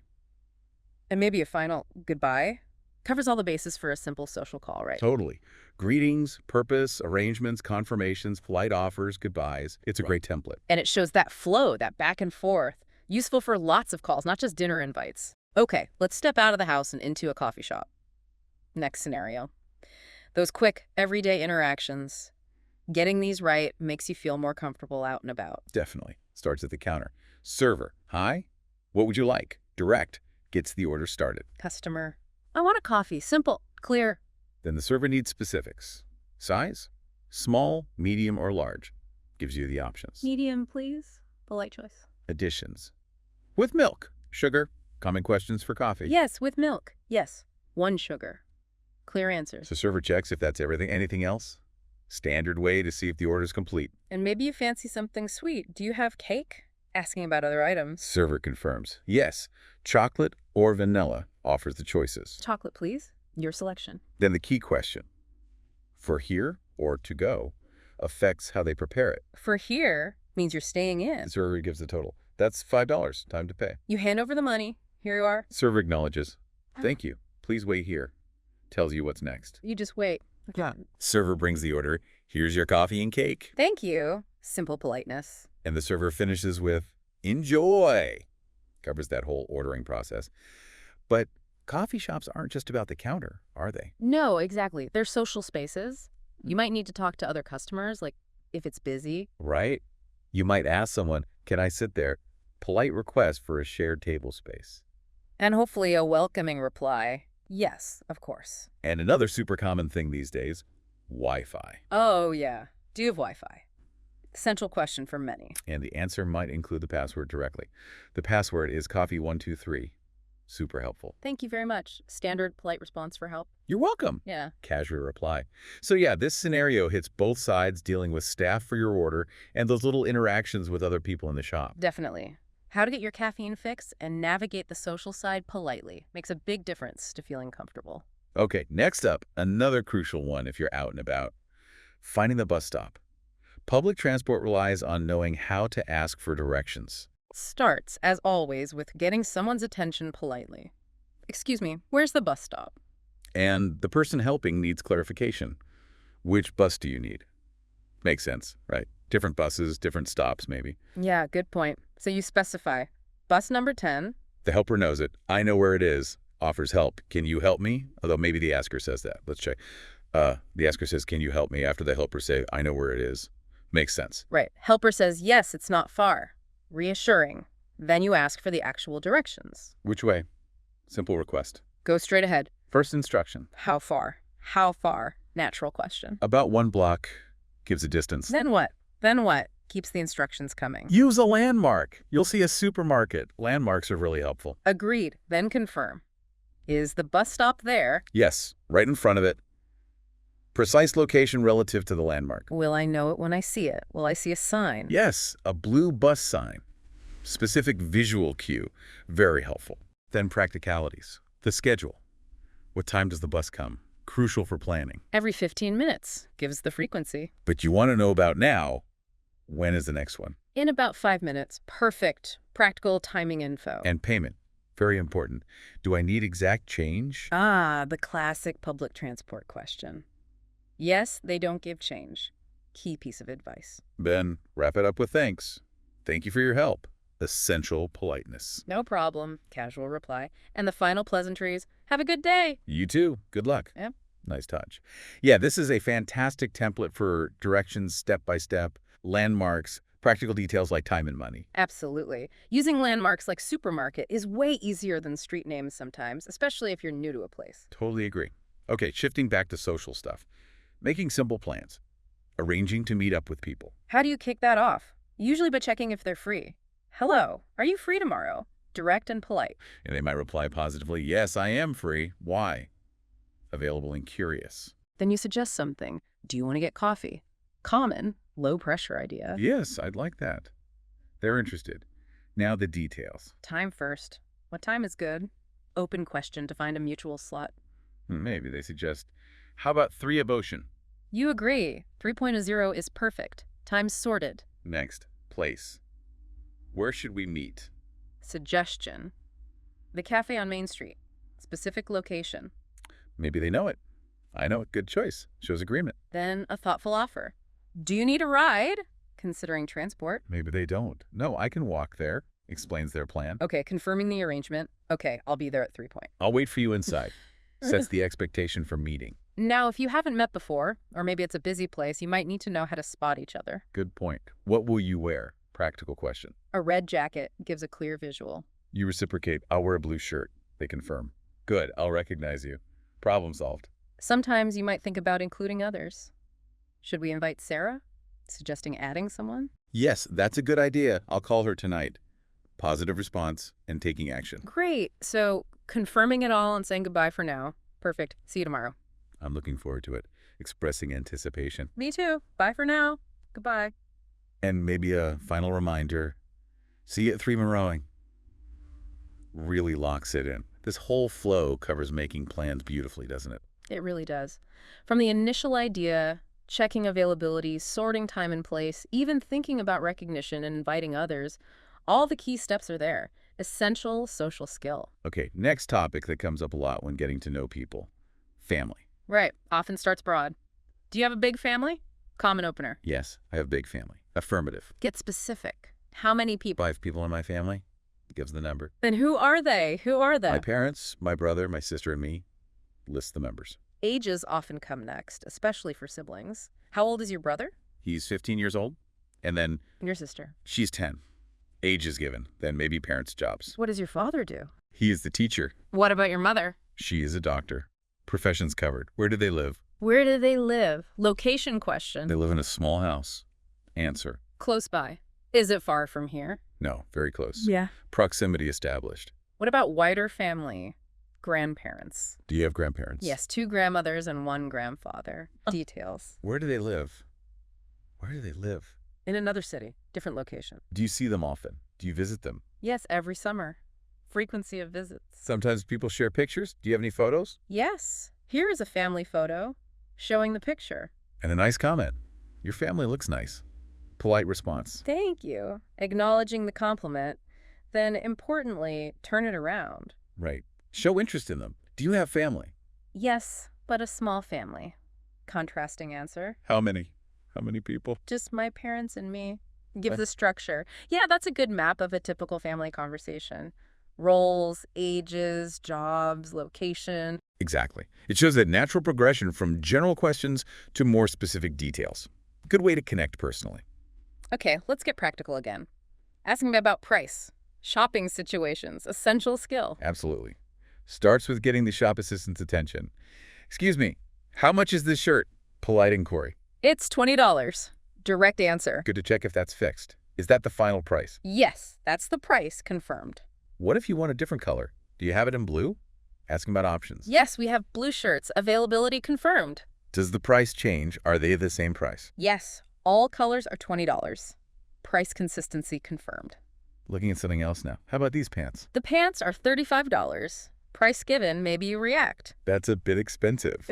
And maybe a final goodbye. Covers all the bases for a simple social call, right? Totally. Greetings, purpose, arrangements, confirmations, polite offers, goodbyes. It's a great template. And it shows that flow, that back and forth. Useful for lots of calls, not just dinner invites. Okay, let's step out of the house and into a coffee shop. Next scenario. Those quick, everyday interactions. Getting these right makes you feel more comfortable out and about. Definitely. Starts at the counter. Server. Hi. What would you like? Direct. Gets the order started. Customer. I want a coffee. Simple. Clear. Then the server needs specifics. Size? Small, medium, or large. Gives you the options. Medium, please. Polite choice. Additions. With milk. Sugar. Common questions for coffee. Yes, with milk. Yes. 1 sugar. Clear answers. So server checks if that's everything. Anything else? Standard way to see if the order's complete. And maybe you fancy something sweet. Do you have cake? Asking about other items. Server confirms. Yes. Chocolate or vanilla offers the choices. Chocolate, please. Your selection. Then the key question. For here or to go affects how they prepare it. For here means you're staying in. The server gives the total. That's $5. Time to pay. You hand over the money. Here you are. Server acknowledges. Thank you. Please wait here. Tells you what's next. You just wait. Yeah. Server brings the order. Here's your coffee and cake. Thank you. Simple politeness. And the server finishes with, enjoy. Covers that whole ordering process. But coffee shops aren't just about the counter, are they? No, exactly. They're social spaces. You might need to talk to other customers, like if it's busy. Right? You might ask someone, can I sit there? Polite request for a shared table space. And hopefully a welcoming reply. Yes, of course. And another super common thing these days, Wi-Fi. Oh, yeah. Do you have Wi-Fi? Central question for many. And the answer might include the password directly. The password is coffee123. Super helpful. Thank you very much. Standard polite response for help. You're welcome. Yeah. Casual reply. So yeah, this scenario hits both sides, dealing with staff for your order and those little interactions with other people in the shop. Definitely. How to get your caffeine fix and navigate the social side politely makes a big difference to feeling comfortable. Okay, next up, another crucial one if you're out and about. Finding the bus stop. Public transport relies on knowing how to ask for directions. Starts, as always, with getting someone's attention politely. Excuse me, where's the bus stop? And the person helping needs clarification. Which bus do you need? Makes sense, right? Different buses, different stops, maybe. Yeah, good point. So you specify, bus number 10. The helper knows it. I know where it is. Offers help. Can you help me? Although maybe the asker says that. Let's check. The asker says, can you help me? After the helper say, I know where it is. Makes sense. Right. Helper says, yes, it's not far. Reassuring. Then you ask for the actual directions. Which way? Simple request. Go straight ahead. First instruction. How far? How far? Natural question. About 1 block. Gives a distance. Then what? Then what? Keeps the instructions coming. Use a landmark. You'll see a supermarket. Landmarks are really helpful. Agreed. Then confirm. Is the bus stop there? Yes, right in front of it. Precise location relative to the landmark. Will I know it when I see it? Will I see a sign? Yes, a blue bus sign. Specific visual cue. Very helpful. Then practicalities. The schedule. What time does the bus come? Crucial for planning. Every 15 minutes. Gives the frequency. But you want to know about now. When is the next one? In about 5 minutes. Perfect. Practical timing info. And payment. Very important. Do I need exact change? The classic public transport question. Yes, they don't give change. Key piece of advice. Then wrap it up with thanks. Thank you for your help. Essential politeness. No problem. Casual reply. And the final pleasantries. Have a good day. You too. Good luck. Yep. Nice touch. Yeah, this is a fantastic template for directions, step-by-step, landmarks, practical details like time and money. Absolutely. Using landmarks like supermarket is way easier than street names sometimes, especially if you're new to a place. Totally agree. Okay, shifting back to social stuff. Making simple plans. Arranging to meet up with people. How do you kick that off? Usually by checking if they're free. Hello, are you free tomorrow? Direct and polite. And they might reply positively, yes, I am free. Why? Available and curious. Then you suggest something. Do you want to get coffee? Common, low-pressure idea. Yes, I'd like that. They're interested. Now the details. Time first. What time is good? Open question to find a mutual slot. Maybe they suggest, how about 3 Abotion? You agree. 3.0 is perfect. Time's sorted. Next, place. Where should we meet? Suggestion. The cafe on Main Street. Specific location. Maybe they know it. I know it. Good choice. Shows agreement. Then a thoughtful offer. Do you need a ride? Considering transport. Maybe they don't. No, I can walk there. Explains their plan. Okay, confirming the arrangement. Okay, I'll be there at 3 point. I'll wait for you inside. Sets the expectation for meeting. Now, if you haven't met before, or maybe it's a busy place, you might need to know how to spot each other. Good point. What will you wear? Practical question. A red jacket gives a clear visual. You reciprocate. I'll wear a blue shirt. They confirm. Good. I'll recognize you. Problem solved. Sometimes you might think about including others. Should we invite Sarah? Suggesting adding someone? Yes, that's a good idea. I'll call her tonight. Positive response and taking action. Great. So confirming it all and saying goodbye for now. Perfect. See you tomorrow. I'm looking forward to it. Expressing anticipation. Me too. Bye for now. Goodbye. And maybe a final reminder. See you at 3 Rowing. Really locks it in. This whole flow covers making plans beautifully, doesn't it? It really does. From the initial idea, checking availability, sorting time and place, even thinking about recognition and inviting others, all the key steps are there. Essential social skill. Okay, next topic that comes up a lot when getting to know people. Family. Right. Often starts broad. Do you have a big family? Common opener. Yes, I have a big family. Affirmative. Get specific. How many people? 5 people in my family. Gives the number. Then who are they? Who are they? My parents, my brother, my sister, and me. List the members. Ages often come next, especially for siblings. How old is your brother? He's 15 years old. And then And your sister? she's 10. Age is given. Then maybe parents' jobs. What does your father do? He is the teacher. What about your mother? She is a doctor. Professions covered. Where do they live? Where do they live? Location question. They live in a small house. Answer. Close by. Is it far from here? No, very close. Yeah. Proximity established. What about wider family? Grandparents. Do you have grandparents? Yes, 2 grandmothers and 1 grandfather. Details. Where do they live? Where do they live? In another city. Different location. Do you see them often? Do you visit them? Yes, every summer. Frequency of visits. Sometimes people share pictures. Do you have any photos? Yes. Here is a family photo showing the picture. And a nice comment. Your family looks nice. Polite response. Thank you. Acknowledging the compliment. Then, importantly, turn it around. Right. Show interest in them. Do you have family? Yes, but a small family. Contrasting answer. How many? How many people? Just my parents and me. Give What? the structure. Yeah, that's a good map of a typical family conversation. Roles, ages, jobs, location. Exactly. It shows that natural progression from general questions to more specific details. Good way to connect personally. Okay, let's get practical again. Asking about price. Shopping situations. Essential skill. Absolutely. Starts with getting the shop assistant's attention. Excuse me, how much is this shirt? Polite inquiry. It's $20. Direct answer. Good to check if that's fixed. Is that the final price? Yes, that's the price. Confirmed. What if you want a different color? Do you have it in blue? Asking about options. Yes, we have blue shirts. Availability confirmed. Does the price change? Are they the same price? Yes, all colors are $20. Price consistency confirmed. Looking at something else now. How about these pants? The pants are $35. Price given, maybe you react. That's a bit expensive.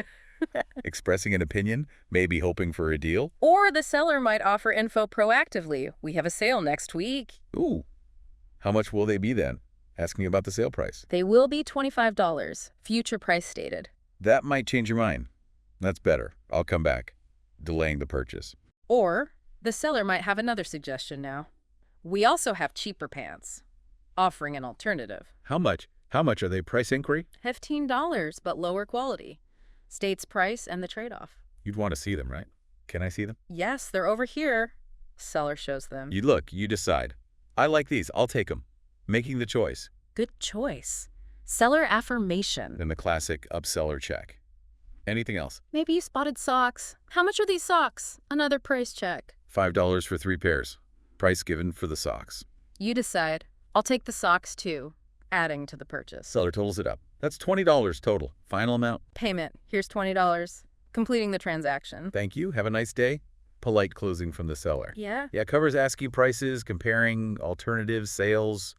Expressing an opinion, maybe hoping for a deal? Or the seller might offer info proactively. We have a sale next week. Ooh. How much will they be then? Asking about the sale price. They will be $25. Future price stated. That might change your mind. That's better. I'll come back. Delaying the purchase. Or the seller might have another suggestion now. We also have cheaper pants, offering an alternative. How much? How much are they? Price inquiry? $15, but lower quality. States price and the trade-off. You'd want to see them, right? Can I see them? Yes, they're over here. Seller shows them. You look, you decide. I like these. I'll take them. Making the choice. Good choice. Seller affirmation. Then the classic upseller check. Anything else? Maybe you spotted socks. How much are these socks? Another price check. $5 for 3 pairs. Price given for the socks. You decide. I'll take the socks too, adding to the purchase. Seller totals it up. That's $20 total. Final amount. Payment. Here's $20. Completing the transaction. Thank you. Have a nice day. Polite closing from the seller. Yeah? Yeah, covers asking prices, comparing alternatives, sales.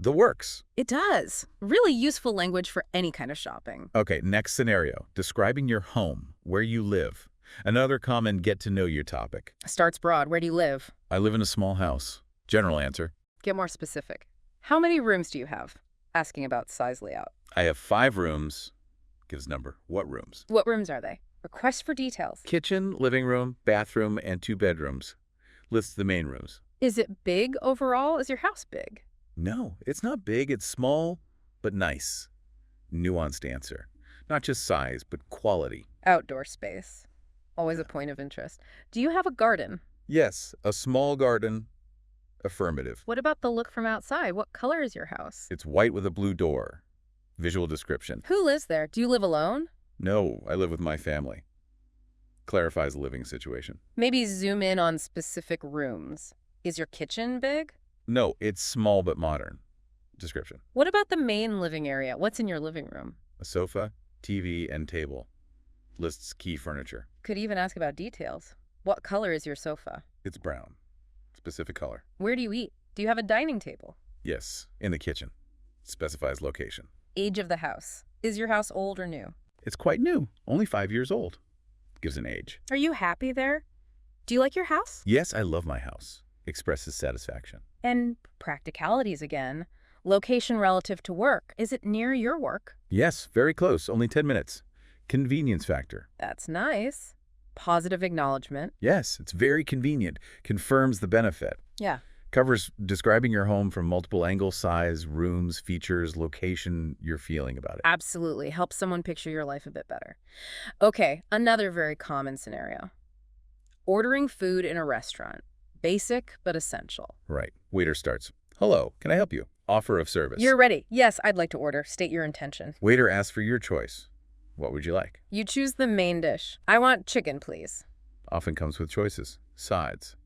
The works. It does. Really useful language for any kind of shopping. Okay, next scenario. Describing your home, where you live. Another common get-to-know-you topic. Starts broad. Where do you live? I live in a small house. General answer. Get more specific. How many rooms do you have? Asking about size layout. I have 5 rooms. Gives number. What rooms? What rooms are they? Request for details. Kitchen, living room, bathroom, and 2 bedrooms. Lists the main rooms. Is it big overall? Is your house big? No, it's not big. It's small, but nice. Nuanced answer. Not just size, but quality. Outdoor space. Always a point of interest. Do you have a garden? Yes, a small garden. Affirmative. What about the look from outside? What color is your house? It's white with a blue door. Visual description. Who lives there? Do you live alone? No, I live with my family. Clarifies the living situation. Maybe zoom in on specific rooms. Is your kitchen big? No, it's small but modern. Description. What about the main living area? What's in your living room? A sofa, TV, and table. Lists key furniture. Could even ask about details. What color is your sofa? It's brown. Specific color. Where do you eat? Do you have a dining table? Yes, in the kitchen. Specifies location. Age of the house. Is your house old or new? It's quite new. Only 5 years old. Gives an age. Are you happy there? Do you like your house? Yes, I love my house. Expresses satisfaction. And practicalities again. Location relative to work. Is it near your work? Yes, very close. Only 10 minutes. Convenience factor. That's nice. Positive acknowledgement. Yes, it's very convenient. Confirms the benefit. Yeah. Covers describing your home from multiple angles, size, rooms, features, location, your feeling about it. Absolutely. Helps someone picture your life a bit better. Okay, another very common scenario. Ordering food in a restaurant. Basic but essential. Right. Waiter starts. Hello, can I help you? Offer of service. You're ready. Yes, I'd like to order. State your intention. Waiter asks for your choice. What would you like? You choose the main dish. I want chicken, please. Often comes with choices. Sides.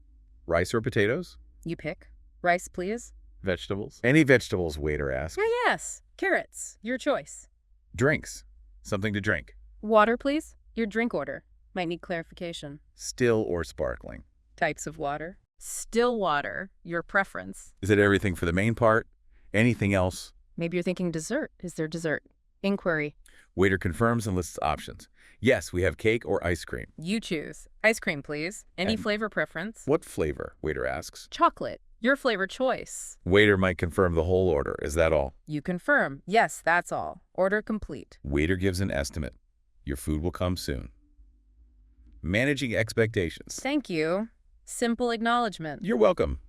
Rice or potatoes? You pick. Rice, please. Vegetables? Any vegetables, waiter asks. Yeah, yes. Carrots. Your choice. Drinks. Something to drink. Water, please. Your drink order. Might need clarification. Still or sparkling? Types of water. Still water. Your preference. Is it everything for the main part? Anything else? Maybe you're thinking dessert. Is there dessert? Inquiry. Waiter confirms and lists options. Yes, we have cake or ice cream. You choose. Ice cream, please. Any And flavor preference? What flavor? Waiter asks. Chocolate. Your flavor choice. Waiter might confirm the whole order. Is that all? You confirm. Yes, that's all. Order complete. Waiter gives an estimate. Your food will come soon. Managing expectations. Thank you. Simple acknowledgement. You're welcome.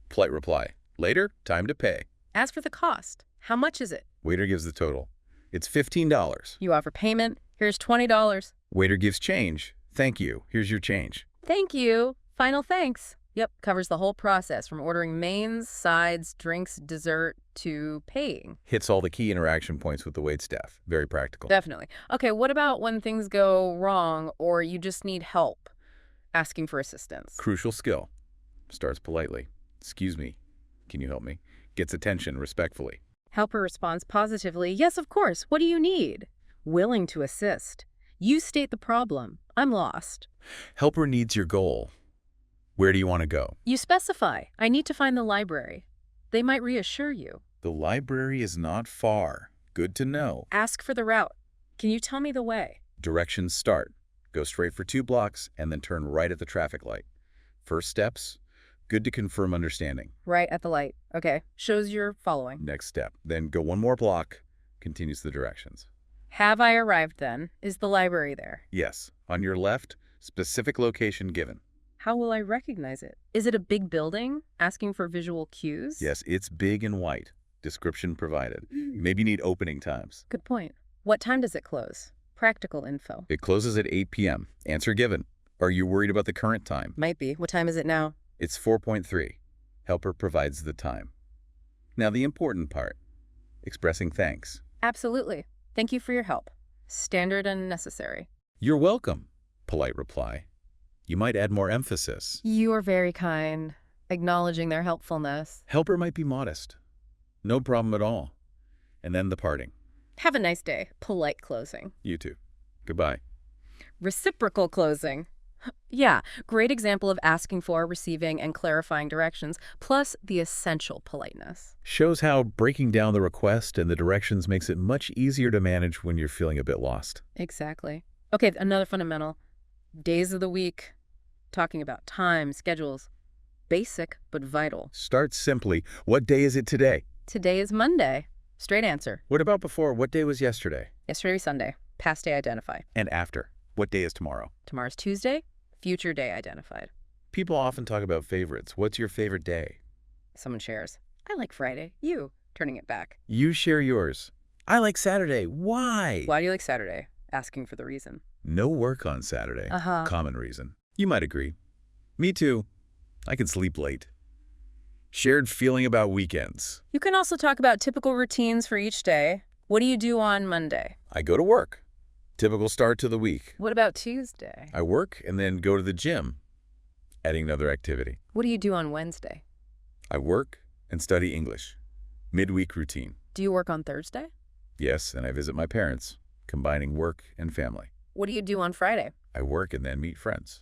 Polite reply. Later, time to pay. Ask for the cost. How much is it? Waiter gives the total. It's $15. You offer payment. Here's $20. Waiter gives change. Thank you. Here's your change. Thank you. Final thanks. Yep, covers the whole process from ordering mains, sides, drinks, dessert, to paying. Hits all the key interaction points with the waitstaff. Very practical. Definitely. Okay, what about when things go wrong or you just need help? Asking for assistance. Crucial skill. Starts politely. Excuse me. Can you help me? Gets attention respectfully. Helper responds positively. Yes, of course. What do you need? Willing to assist. You state the problem. I'm lost. Helper needs your goal. Where do you want to go? You specify. I need to find the library. They might reassure you. The library is not far. Good to know. Ask for the route. Can you tell me the way? Directions start. Go straight for 2 blocks and then turn right at the traffic light. First steps, good to confirm understanding. Right at the light. Okay. Shows you're following. Next step, then go 1 more block, continues the directions. Have I arrived then? Is the library there? Yes, on your left, specific location given. How will I recognize it? Is it a big building? Asking for visual cues? Yes, it's big and white. Description provided. Maybe need opening times. Good point. What time does it close? Practical info. It closes at 8 p.m. Answer given. Are you worried about the current time? Might be. What time is it now? It's 4.3. Helper provides the time. Now the important part, expressing thanks. Absolutely. Thank you for your help. Standard and necessary. You're welcome. Polite reply. You might add more emphasis. You are very kind. Acknowledging their helpfulness. Helper might be modest. No problem at all. And then the parting. Have a nice day. Polite closing. You too. Goodbye. Reciprocal closing. Yeah, great example of asking for, receiving, and clarifying directions, plus the essential politeness. Shows how breaking down the request and the directions makes it much easier to manage when you're feeling a bit lost. Exactly. Okay, another fundamental. Days of the week. Talking about time, schedules. Basic, but vital. Start simply. What day is it today? Today is Monday. Straight answer. What about before? What day was yesterday? Yesterday was Sunday. Past day identified. And after? What day is tomorrow? Tomorrow's Tuesday. Future day identified. People often talk about favorites. What's your favorite day? Someone shares. I like Friday. You. Turning it back. You share yours. I like Saturday. Why? Why do you like Saturday? Asking for the reason. No work on Saturday. Common reason. You might agree. Me too. I can sleep late. Shared feeling about weekends. You can also talk about typical routines for each day. What do you do on Monday? I go to work. Typical start to the week. What about Tuesday? I work and then go to the gym. Adding another activity. What do you do on Wednesday? I work and study English. Midweek routine. Do you work on Thursday? Yes, and I visit my parents, combining work and family. What do you do on Friday? I work and then meet friends.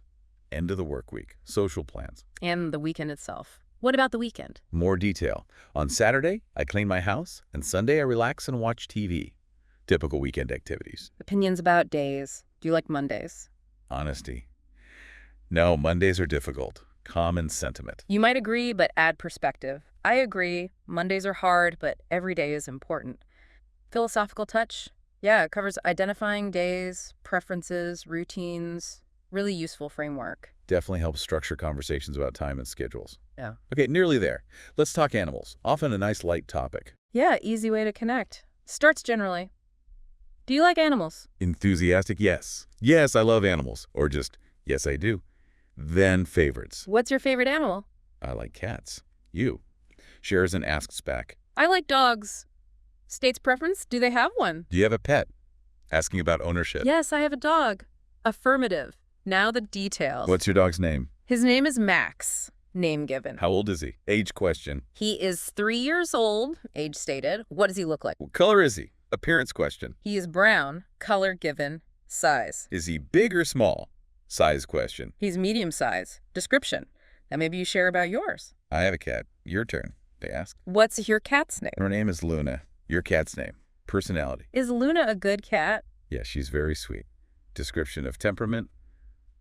End of the work week. Social plans. And the weekend itself. What about the weekend? More detail. On Saturday, I clean my house, and Sunday I relax and watch TV. Typical weekend activities. Opinions about days. Do you like Mondays? Honesty. No, Mondays are difficult. Common sentiment. You might agree, but add perspective. I agree. Mondays are hard, but every day is important. Philosophical touch? Yeah, it covers identifying days, preferences, routines. Really useful framework. Definitely helps structure conversations about time and schedules. Yeah. Okay, nearly there. Let's talk animals. Often a nice light topic. Yeah, easy way to connect. Starts generally. Do you like animals? Enthusiastic, yes. Yes, I love animals. Or just, yes, I do. Then favorites. What's your favorite animal? I like cats. You. Shares and asks back. I like dogs. State's preference? Do they have one? Do you have a pet? Asking about ownership. Yes, I have a dog. Affirmative. Now the details. What's your dog's name? His name is Max. Name given. How old is he? Age question. He is 3 years old. Age stated. What does he look like? What color is he? Appearance question. He is brown. Color given. Size. Is he big or small? Size question. He's medium size. Description. Now maybe you share about yours. I have a cat. Your turn, they ask. What's your cat's name? Her name is Luna. Your cat's name. Personality. Is Luna a good cat? Yes, she's very sweet. Description of temperament.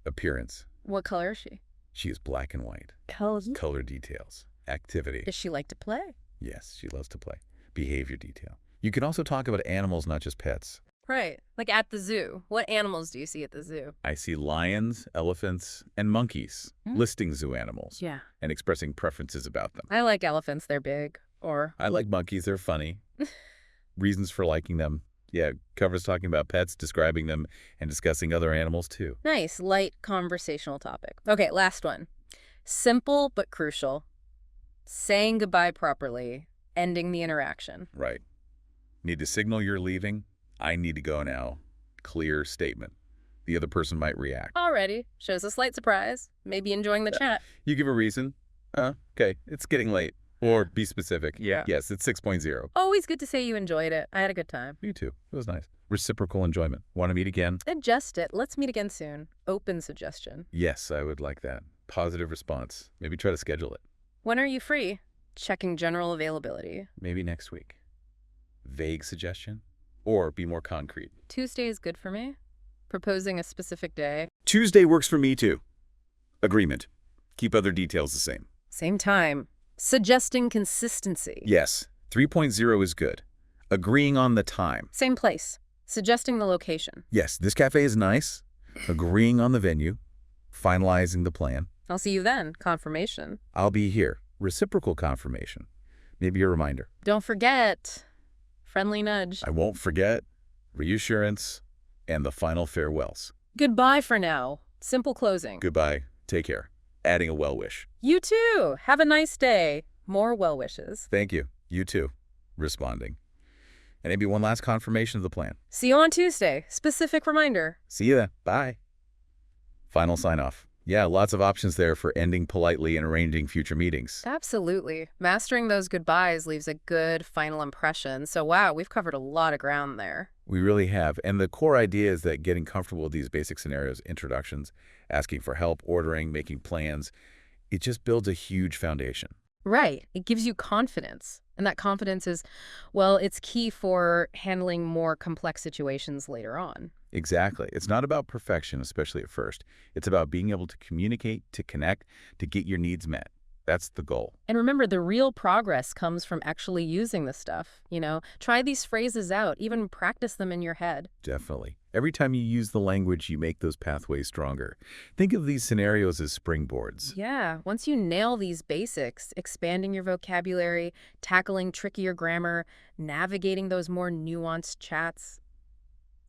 Appearance. What color is she? She is black and white. Color details. Activity. Does she like to play? Yes, she loves to play. Behavior detail. You can also talk about animals, not just pets. Right. Like at the zoo. What animals do you see at the zoo? I see lions, elephants, and monkeys, listing zoo animals. Yeah. And expressing preferences about them. I like elephants. They're big. Or I like monkeys. They're funny. Reasons for liking them. Yeah, covers talking about pets, describing them, and discussing other animals too. Nice, light conversational topic. Okay, last one. Simple but crucial. Saying goodbye properly. Ending the interaction. Right. Need to signal you're leaving. I need to go now. Clear statement. The other person might react. Alrighty. Shows a slight surprise. Maybe enjoying the chat. You give a reason. Okay, it's getting late. Or be specific. Yeah. Yes, it's 6.0. Always good to say you enjoyed it. I had a good time. You too. It was nice. Reciprocal enjoyment. Want to meet again? Adjust it. Let's meet again soon. Open suggestion. Yes, I would like that. Positive response. Maybe try to schedule it. When are you free? Checking general availability. Maybe next week. Vague suggestion? Or be more concrete. Tuesday is good for me. Proposing a specific day. Tuesday works for me too. Agreement. Keep other details the same. Same time. Suggesting consistency. Yes, 3.0 is good. Agreeing on the time. Same place. Suggesting the location. Yes, this cafe is nice. Agreeing on the venue. Finalizing the plan. I'll see you then. Confirmation. I'll be here. Reciprocal confirmation. Maybe a reminder. Don't forget. Friendly nudge. I won't forget. Reassurance. And the final farewells. Goodbye for now. Simple closing. Goodbye. Take care. Adding a well wish. You too. Have a nice day. More well wishes. Thank you. You too. Responding. And maybe one last confirmation of the plan. See you on Tuesday. Specific reminder. See you then. Bye. Final sign off. Yeah, lots of options there for ending politely and arranging future meetings. Absolutely. Mastering those goodbyes leaves a good final impression. So wow, we've covered a lot of ground there. We really have. And the core idea is that getting comfortable with these basic scenarios, introductions, asking for help, ordering, making plans, it just builds a huge foundation. Right. It gives you confidence. And that confidence is, well, it's key for handling more complex situations later on. Exactly. It's not about perfection, especially at first. It's about being able to communicate, to connect, to get your needs met. That's the goal. And remember, the real progress comes from actually using this stuff. Try these phrases out, even practice them in your head. Definitely. Every time you use the language, you make those pathways stronger. Think of these scenarios as springboards. Yeah, once you nail these basics, expanding your vocabulary, tackling trickier grammar, navigating those more nuanced chats,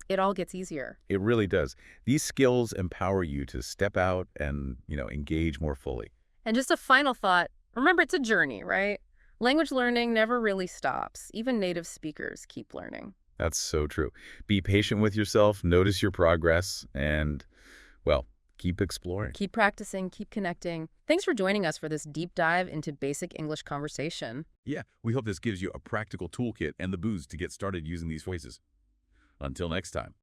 it all gets easier. It really does. These skills empower you to step out and, engage more fully. And just a final thought, remember it's a journey, right? Language learning never really stops. Even native speakers keep learning. That's so true. Be patient with yourself, notice your progress, and, well, keep exploring. Keep practicing, keep connecting. Thanks for joining us for this deep dive into basic English conversation. Yeah, we hope this gives you a practical toolkit and the boost to get started using these phrases. Until next time.